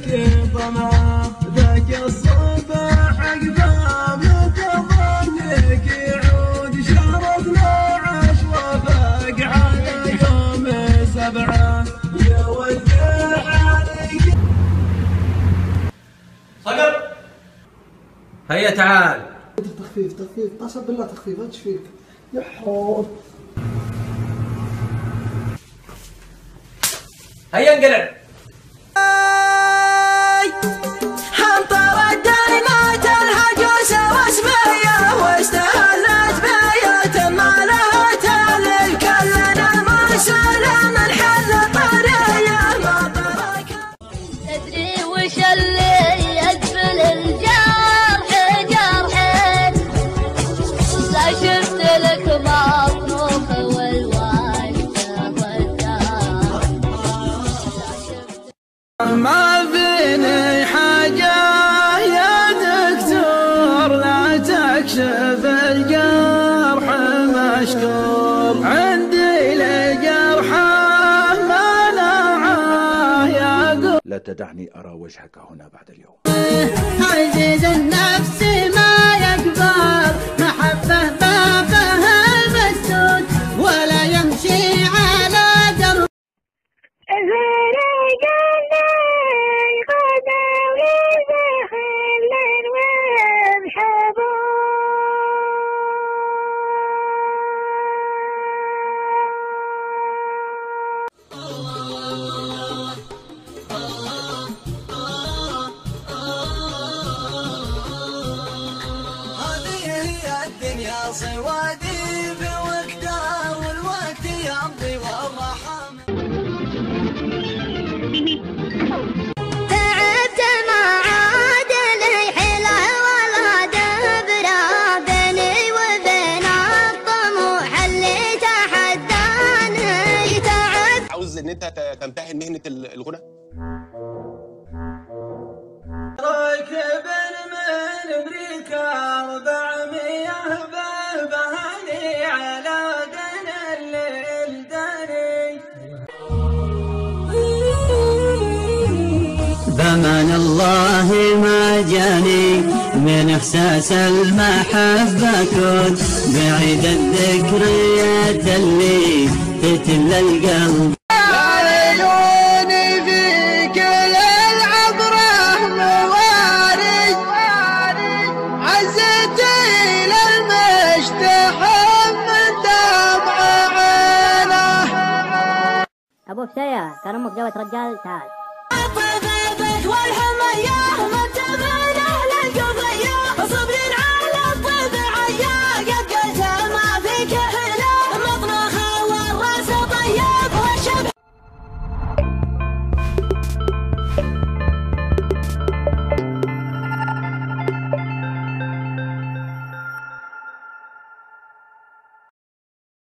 طمعه ذاك الصبح عقبه متظنك يعود شرفنا عاش وفاق على يوم سبعه يودع عليك. صقر هيا تعال. تخفيف قسم بالله تخفيف ايش فيك يا حور. هيا انقلع. حنطرت دايمات الهجوسة واسمية واستهلت بيوت ما لها تالي كلنا مرسل من حل طرية ما ترك. تدري وش اللي يقبل الجرح جرحين لا شفت لك مطروح والوالدة والدار ما فيني حاجة يا دكتور لا تكشف الجرح مشكور عندي لجرحه مناعة يا قول. لا تدعني أرى وجهك هنا بعد اليوم. عزيز النفس ما يقبل محبة بابها مسدود ولا يمشي على درب. الدنيا صوادي في وقتها والوقت يمضي والرحم. تعبت ما عاد لي حيلة ولا دبرة بيني وبين الطموح اللي تحداني. تعبت. عاوز ان انت تمتهن مهنة الغنى؟ راكب من امريكا 400 بالبهاني على دن الليل داري. بأمان الله ما جاني من إحساس المحبة كنت بعيد الذكريات اللي تتل القلب. عيوني في كل العبرة موارد عزتي للمشتحم من دمع عينه. ابو بشية كان امك جابت رجال تعال.